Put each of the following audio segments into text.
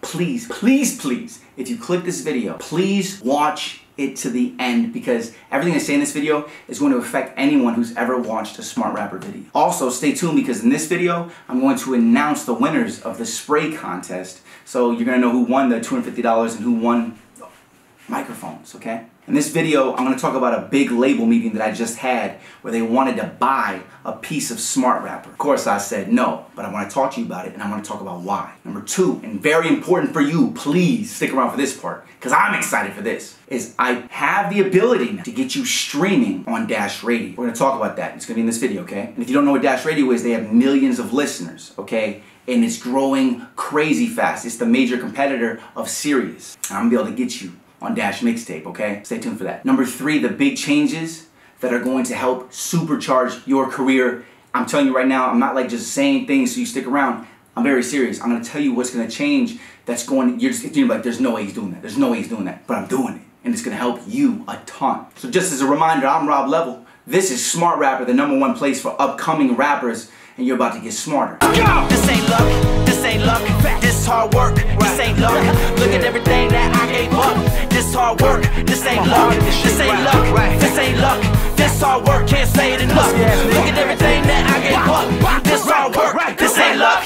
please, please, please, if you click this video, please watch it to the end, because everything I say in this video is going to affect anyone who's ever watched a Smart Rapper video. Also, stay tuned, because in this video, I'm going to announce the winners of the spray contest. So you're going to know who won the $250 and who won microphones, okay? In this video, I'm going to talk about a big label meeting that I just had where they wanted to buy a piece of Smart Rapper. Of course, I said no, but I want to talk to you about it, and I want to talk about why. Number two, and very important for you, please stick around for this part, because I'm excited for this, is I have the ability now to get you streaming on Dash Radio. We're going to talk about that. It's going to be in this video, okay? And if you don't know what Dash Radio is, they have millions of listeners, okay? And it's growing crazy fast. It's the major competitor of Sirius. And I'm going to be able to get you on Dash Mixtape, okay? Stay tuned for that. Number three, the big changes that are going to help supercharge your career. I'm telling you right now, I'm not like just saying things so you stick around. I'm very serious. I'm going to tell you what's going to change that's going, you're like, there's no way he's doing that. There's no way he's doing that. But I'm doing it. And it's going to help you a ton. So just as a reminder, I'm Rob Level. This is Smart Rapper, the #1 place for upcoming rappers. And you're about to get smarter. This ain't luck, this ain't luck, this hard work, this ain't luck. Look at everything that I gave up. This hard work, this ain't luck, this ain't luck, this ain't luck, this hard work, can't say it enough. Look at everything that I gave up. This hard work, this ain't luck.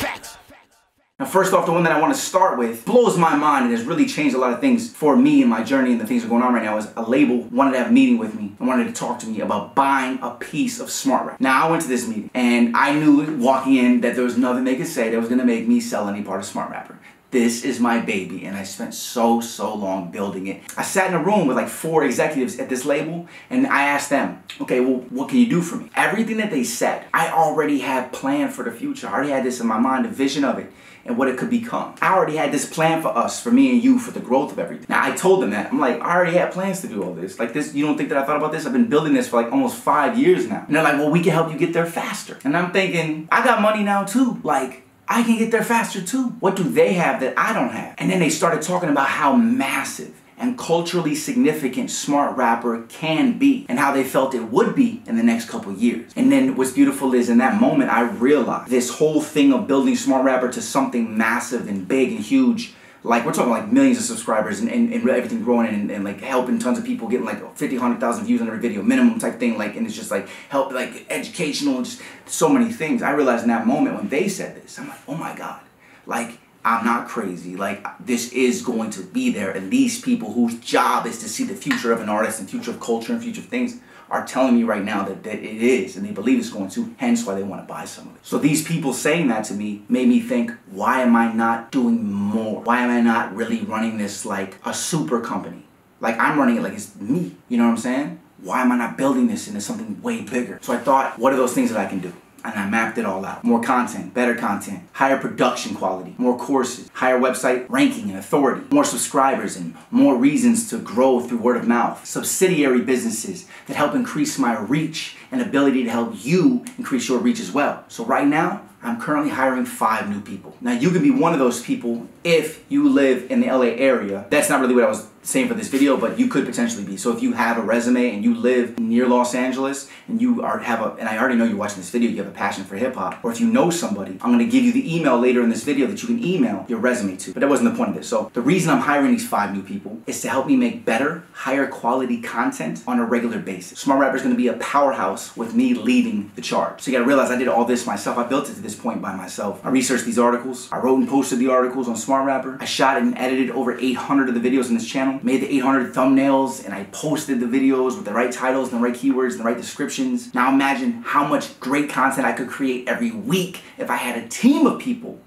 Now, first off, the one that I want to start with blows my mind and has really changed a lot of things for me in my journey and the things that are going on right now is a label wanted to have a meeting with me and wanted to talk to me about buying a piece of Smart Rap. Now, I went to this meeting and I knew walking in that there was nothing they could say that was going to make me sell any part of Smart Rapper. This is my baby, and I spent so long building it. I sat in a room with like 4 executives at this label, and I asked them, okay, well, what can you do for me? Everything that they said, I already had planned for the future. I already had this in my mind, a vision of it, and what it could become. I already had this plan for us, for me and you, for the growth of everything. Now, I told them that. I'm like, I already had plans to do all this. Like this, you don't think that I thought about this? I've been building this for like almost 5 years now. And they're like, well, we can help you get there faster. And I'm thinking, I got money now too. Like, I can get there faster too. What do they have that I don't have? And then they started talking about how massive and culturally significant Smart Rapper can be and how they felt it would be in the next couple years. And then what's beautiful is in that moment, I realized this whole thing of building Smart Rapper to something massive and big and huge, like we're talking like millions of subscribers and everything growing and like helping tons of people getting like 50, 100,000 views on every video, minimum type thing, like, and it's just like help, like educational and just so many things. I realized in that moment when they said this, I'm like, oh my God, like I'm not crazy. Like this is going to be there, and these people whose job is to see the future of an artist and future of culture and future of things are telling me right now that it is, and they believe it's going to, hence why they want to buy some of it. So these people saying that to me made me think, why am I not doing more? Why am I not really running this like a super company? Like I'm running it like it's me, you know what I'm saying? Why am I not building this into something way bigger? So I thought, what are those things that I can do? And I mapped it all out. More content, better content, higher production quality, more courses, higher website ranking and authority, more subscribers and more reasons to grow through word of mouth, subsidiary businesses that help increase my reach and ability to help you increase your reach as well. So right now, I'm currently hiring 5 new people. Now you can be one of those people if you live in the LA area. That's not really what I was saying for this video, but you could potentially be. So if you have a resume and you live near Los Angeles and you and I already know you're watching this video, you have a passion for hip hop, or if you know somebody, I'm gonna give you the email later in this video that you can email your resume to. But that wasn't the point of this. So the reason I'm hiring these 5 new people is to help me make better, higher quality content on a regular basis. Smart Rapper is gonna be a powerhouse with me leading the charge. So you gotta realize I did all this myself. I built it to this point by myself. I researched these articles. I wrote and posted the articles on Smart Rapper. I shot and edited over 800 of the videos in this channel, made the 800 thumbnails, and I posted the videos with the right titles and the right keywords and the right descriptions. Now imagine how much great content I could create every week if I had a team of people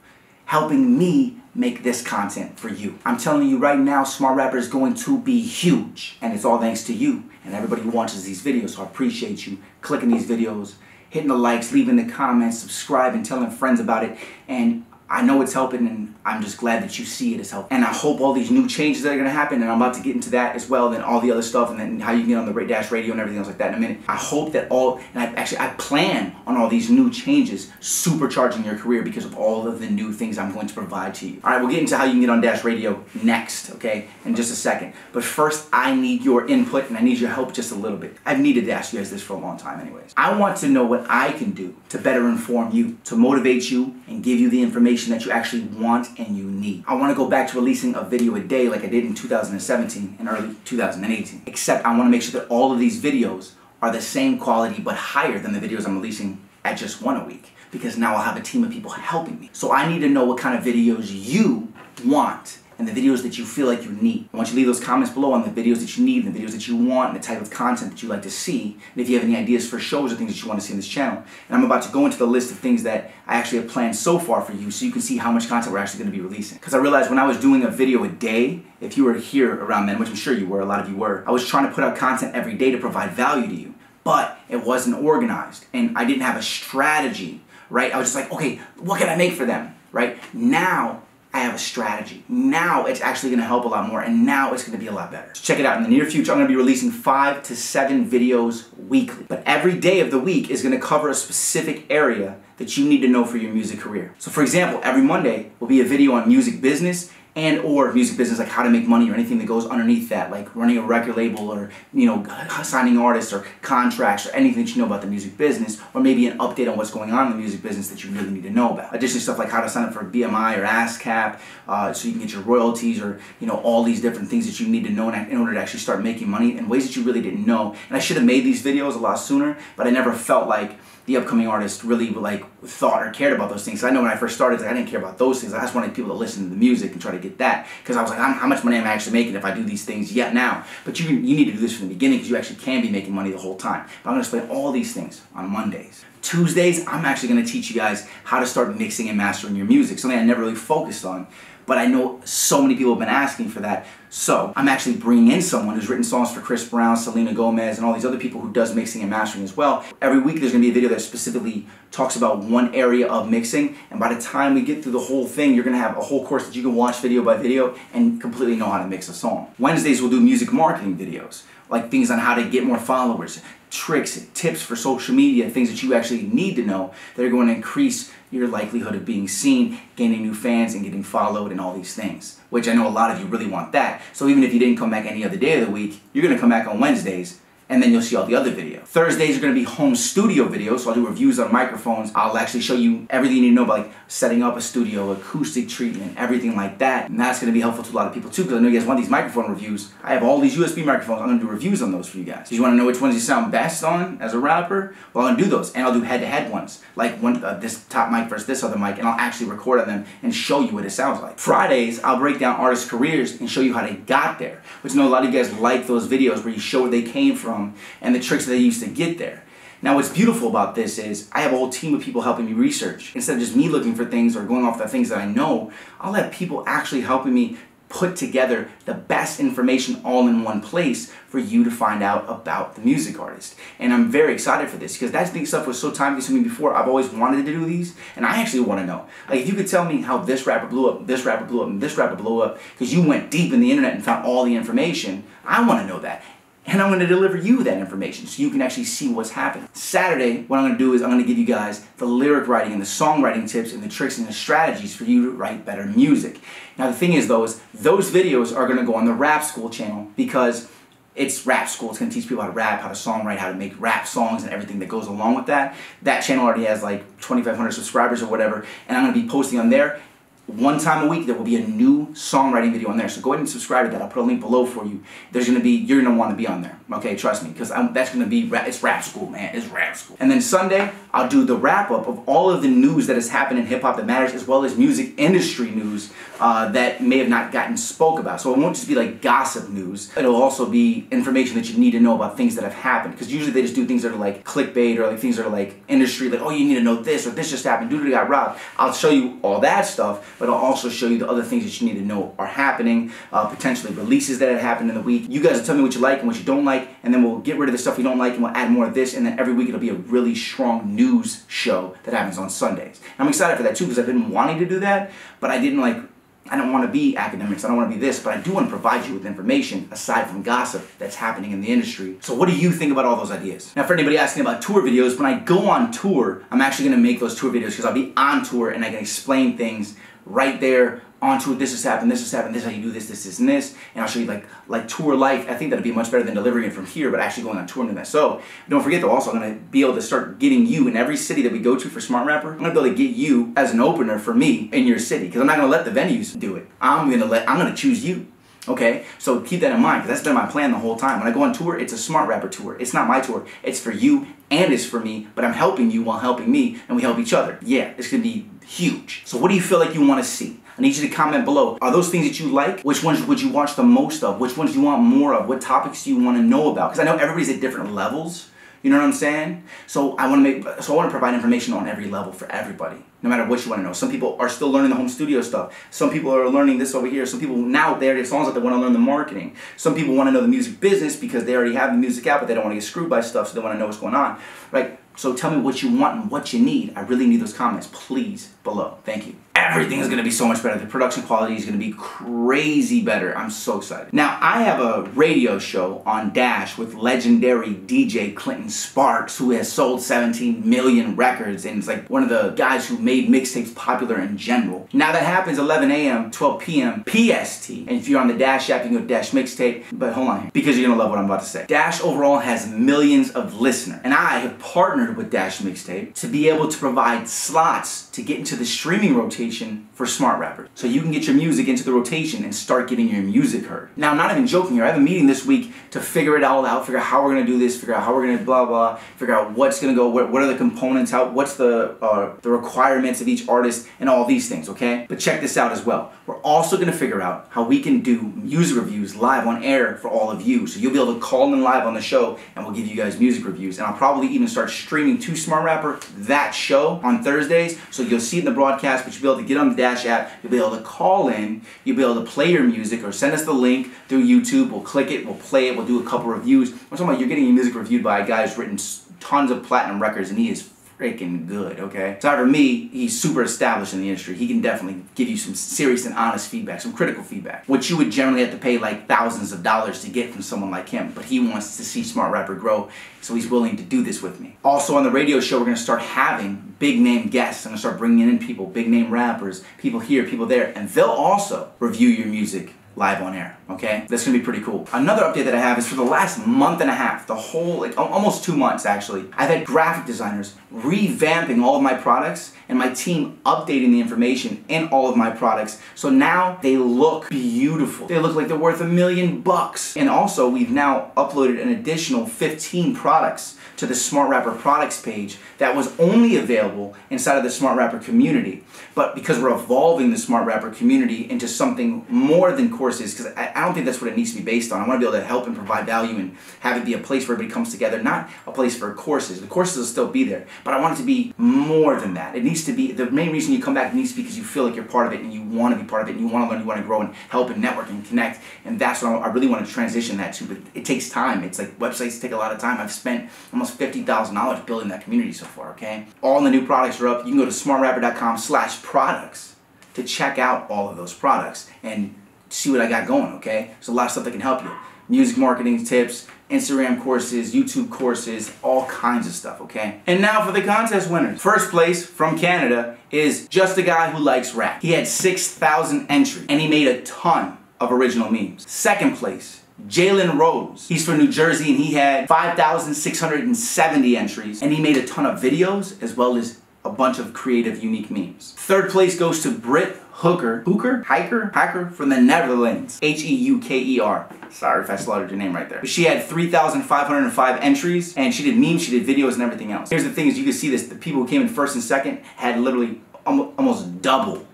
helping me make this content for you. I'm telling you right now, Smart Rapper is going to be huge, and it's all thanks to you and everybody who watches these videos. So I appreciate you clicking these videos, hitting the likes, leaving the comments, subscribing, telling friends about it, and I know it's helping, and I'm just glad that you see it as helping. And I hope all these new changes that are going to happen, and I'm about to get into that as well, and all the other stuff, and then how you can get on the Dash Radio and everything else like that in a minute. I hope that I plan on all these new changes supercharging your career because of all of the new things I'm going to provide to you. All right, we'll get into how you can get on Dash Radio next, okay, in just a second. But first, I need your input, and I need your help just a little bit. I've needed to ask you guys this for a long time anyways. I want to know what I can do to better inform you, to motivate you, and give you the information information that you actually want and you need. I want to go back to releasing a video a day like I did in 2017 and early 2018. Except I want to make sure that all of these videos are the same quality but higher than the videos I'm releasing at just one a week. Because now I'll have a team of people helping me. So I need to know what kind of videos you want and the videos that you feel like you need. I want you to leave those comments below on the videos that you need, and the videos that you want, and the type of content that you like to see, and if you have any ideas for shows or things that you want to see on this channel. And I'm about to go into the list of things that I actually have planned so far for you so you can see how much content we're actually going to be releasing. Because I realized when I was doing a video a day, if you were here around then, which I'm sure you were, a lot of you were, I was trying to put out content every day to provide value to you. But it wasn't organized, and I didn't have a strategy, right? I was just like, okay, what can I make for them, right? Now, I have a strategy. Now it's actually going to help a lot more, and now it's going to be a lot better. So check it out. In the near future, I'm going to be releasing 5 to 7 videos weekly. But every day of the week is going to cover a specific area that you need to know for your music career. So for example, every Monday will be a video on music business and or music business, like how to make money or anything that goes underneath that, like running a record label or, you know, signing artists or contracts or anything that you know about the music business, or maybe an update on what's going on in the music business that you really need to know about. Additionally, stuff like how to sign up for BMI or ASCAP so you can get your royalties, or, you know, all these different things that you need to know in order to actually start making money in ways that you really didn't know. And I should have made these videos a lot sooner, but I never felt like the upcoming artists really like thought or cared about those things. So I know when I first started, I didn't care about those things. I just wanted people to listen to the music and try to get that, because I was like, how much money am I actually making if I do these things yet now? But you need to do this from the beginning, because you actually can be making money the whole time. But I'm going to explain all these things on Mondays. Tuesdays, I'm actually going to teach you guys how to start mixing and mastering your music, something I never really focused on. But I know so many people have been asking for that. So I'm actually bringing in someone who's written songs for Chris Brown, Selena Gomez, and all these other people who does mixing and mastering as well. Every week there's going to be a video that specifically talks about one area of mixing. And by the time we get through the whole thing, you're going to have a whole course that you can watch video by video and completely know how to mix a song. Wednesdays we'll do music marketing videos, like things on how to get more followers, tricks, tips for social media, things that you actually need to know that are going to increase your likelihood of being seen, gaining new fans, and getting followed, and all these things, which I know a lot of you really want that. So even if you didn't come back any other day of the week, you're going to come back on Wednesdays, and then you'll see all the other videos. Thursdays are going to be home studio videos, so I'll do reviews on microphones. I'll actually show you everything you need to know about, like setting up a studio, acoustic treatment, everything like that. And that's going to be helpful to a lot of people too, because I know you guys want these microphone reviews. I have all these USB microphones. I'm going to do reviews on those for you guys. So you want to know which ones you sound best on as a rapper? Well, I'm going to do those, and I'll do head-to-head ones, like this top mic versus this other mic, and I'll actually record on them and show you what it sounds like. Fridays, I'll break down artists' careers and show you how they got there, which I know a lot of you guys like those videos where you show where they came from and the tricks that they used to get there. Now what's beautiful about this is I have a whole team of people helping me research. Instead of just me looking for things or going off the things that I know, I'll have people actually helping me put together the best information all in one place for you to find out about the music artist. And I'm very excited for this, because that stuff was so time consuming before. I've always wanted to do these, and I actually want to know. Like, if you could tell me how this rapper blew up, this rapper blew up, and this rapper blew up, because you went deep in the internet and found all the information, I want to know that. And I'm going to deliver you that information so you can actually see what's happening. Saturday, what I'm going to do is I'm going to give you guys the lyric writing and the songwriting tips and the tricks and the strategies for you to write better music. Now the thing is though, is those videos are going to go on the Rap School channel, because it's Rap School. It's going to teach people how to rap, how to songwrite, how to make rap songs, and everything that goes along with that. That channel already has like 2,500 subscribers or whatever, and I'm going to be posting on there. One time a week, there will be a new songwriting video on there. So go ahead and subscribe to that. I'll put a link below for you. There's going to be, you're going to want to be on there. Okay, trust me, because that's going to be, it's Rap School, man. It's Rap School. And then Sunday, I'll do the wrap up of all of the news that has happened in hip hop that matters, as well as music industry news that may have not gotten spoke about. So it won't just be like gossip news. It'll also be information that you need to know about things that have happened. Because usually they just do things that are like clickbait, or like things that are like industry, like, oh, you need to know this, or this just happened, dude got robbed. I'll show you all that stuff, but I'll also show you the other things that you need to know are happening, potentially releases that have happened in the week. You guys will tell me what you like and what you don't like, and then we'll get rid of the stuff we don't like and we'll add more of this, and then every week it'll be a really strong news show that happens on Sundays. And I'm excited for that too, because I've been wanting to do that, but I don't want to be academics, I don't want to be this, but I do want to provide you with information aside from gossip that's happening in the industry. So what do you think about all those ideas? Now for anybody asking about tour videos, when I go on tour, I'm actually going to make those tour videos, because I'll be on tour and I can explain things right there onto it. This has happened, this has happened, this is how you do this, this, and this. And I'll show you like tour life. I think that'd be much better than delivering it from here, but actually going on tour and doing that. So don't forget though, also I'm gonna be able to start getting you in every city that we go to for Smart Rapper. I'm gonna be able to get you as an opener for me in your city, because I'm not gonna let the venues do it. I'm gonna choose you. Okay, so keep that in mind, because that's been my plan the whole time. When I go on tour, it's a Smart Rapper tour. It's not my tour. It's for you and it's for me, but I'm helping you while helping me, and we help each other. Yeah, it's gonna be huge. So what do you feel like you want to see? I need you to comment below. Are those things that you like? Which ones would you watch the most of? Which ones do you want more of? What topics do you want to know about? Because I know everybody's at different levels. You know what I'm saying? So I want to provide information on every level for everybody, no matter what you want to know. Some people are still learning the home studio stuff. Some people are learning this over here. Some people now they already songs that they want to learn the marketing. Some people want to know the music business because they already have the music out, but they don't want to get screwed by stuff, so they want to know what's going on. Right? So tell me what you want and what you need. I really need those comments, please, below. Thank you. Everything is going to be so much better. The production quality is going to be crazy better. I'm so excited. Now, I have a radio show on Dash with legendary DJ Clinton Sparks, who has sold 17 million records, and it's like one of the guys who made mixtapes popular in general. Now, that happens 11 a.m., 12 p.m. PST. And if you're on the Dash app, you can go to Dash Mixtape. But hold on here, because you're going to love what I'm about to say. Dash overall has millions of listeners, and I have partnered with Dash Mixtape to be able to provide slots to get into the streaming rotation for Smart Rappers. So you can get your music into the rotation and start getting your music heard. Now, I'm not even joking here. I have a meeting this week to figure it all out, figure out how we're going to do this, figure out how we're going to blah, blah, figure out what's going to go, what are the components, what's the requirements of each artist, and all these things, okay? But check this out as well. We're also going to figure out how we can do music reviews live on air for all of you. So you'll be able to call in live on the show, and we'll give you guys music reviews. And I'll probably even start streaming to Smart Rapper that show on Thursdays. So you'll see it in the broadcast, but you'll be able to get on the Dash app, you'll be able to call in, you'll be able to play your music, or send us the link through YouTube. We'll click it, we'll play it, we'll do a couple reviews. I'm talking about you're getting your music reviewed by a guy who's written tons of platinum records, and he is freaking good, okay? So for me, he's super established in the industry. He can definitely give you some serious and honest feedback, some critical feedback, which you would generally have to pay like thousands of dollars to get from someone like him. But he wants to see Smart Rapper grow, so he's willing to do this with me. Also on the radio show, we're gonna start having big name guests. I'm gonna start bringing in people, big name rappers, people here, people there, and they'll also review your music live on air, okay? That's gonna be pretty cool. Another update that I have is for the last month and a half, the whole, like almost 2 months actually, I've had graphic designers revamping all of my products and my team updating the information in all of my products. So now they look beautiful. They look like they're worth $1 million bucks. And also we've now uploaded an additional 15 products to the Smart Rapper products page that was only available inside of the Smart Rapper community. But because we're evolving the Smart Rapper community into something more than courses, because I don't think that's what it needs to be based on. I want to be able to help and provide value and have it be a place where everybody comes together, not a place for courses. The courses will still be there, but I want it to be more than that. It needs to be, the main reason you come back needs to be because you feel like you're part of it and you want to be part of it and you want to learn, you want to grow and help and network and connect. And that's what I really want to transition that to, but it takes time. It's like websites take a lot of time. I've spent almost $50,000 building that community so far, okay? All the new products are up. You can go to smartrapper.com/products to check out all of those products and see what I got going, okay? There's a lot of stuff that can help you. Music marketing tips, Instagram courses, YouTube courses, all kinds of stuff, okay? And now for the contest winners. First place from Canada is Just a Guy Who Likes Rap. He had 6,000 entries and he made a ton of original memes. Second place, Jalen Rose. He's from New Jersey and he had 5,670 entries and he made a ton of videos as well as a bunch of creative, unique memes. Third place goes to Britt Hiker from the Netherlands. H-E-U-K-E-R. Sorry if I slaughtered your name right there. But she had 3,505 entries and she did memes, she did videos and everything else. Here's the thing is you can see this, the people who came in first and second had literally almost double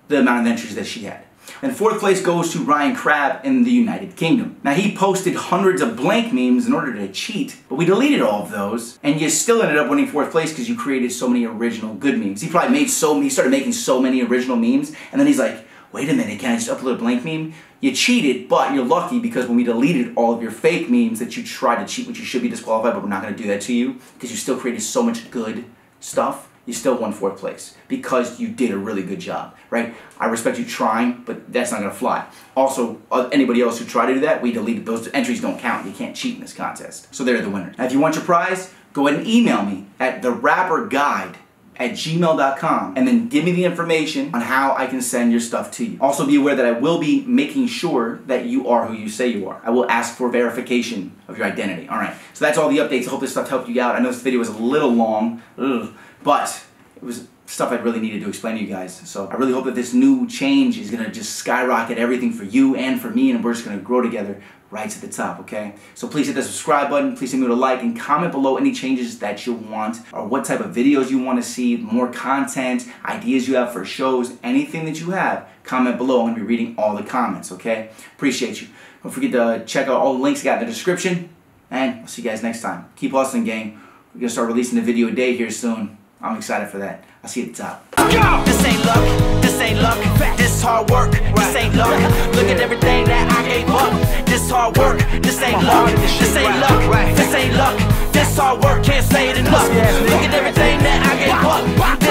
the amount of entries that she had. And fourth place goes to Ryan Crabb in the United Kingdom. Now he posted hundreds of blank memes in order to cheat, but we deleted all of those, and you still ended up winning fourth place because you created so many original good memes. He probably made he started making so many original memes, and then he's like, wait a minute, can I just upload a blank meme? You cheated, but you're lucky because when we deleted all of your fake memes that you tried to cheat, which you should be disqualified, but we're not gonna do that to you, because you still created so much good stuff, you still won fourth place because you did a really good job, right? I respect you trying, but that's not gonna fly. Also, anybody else who tried to do that, we deleted those entries. Don't count. You can't cheat in this contest. So they're the winners. Now, if you want your prize, go ahead and email me at therapperguide @gmail.com, and then give me the information on how I can send your stuff to you. Also be aware that I will be making sure that you are who you say you are. I will ask for verification of your identity. Alright, so that's all the updates. I hope this stuff helped you out. I know this video was a little long, but it was stuff I really needed to explain to you guys. So I really hope that this new change is going to just skyrocket everything for you and for me, and we're just going to grow together right to the top, okay? So please hit the subscribe button, please leave me a like, and comment below any changes that you want, or what type of videos you want to see, more content, ideas you have for shows, anything that you have, comment below. I'm going to be reading all the comments, okay? Appreciate you. Don't forget to check out all the links I got in the description, and I'll see you guys next time. Keep hustling, gang. We're going to start releasing a video a day here soon. I'm excited for that. I'll see you at the top. This ain't luck, this ain't luck, this hard work, this ain't luck. Look at everything that I gave up. This hard work, this ain't luck, this ain't luck, this ain't luck, this hard work, can't say it enough. Look at everything that I gave up.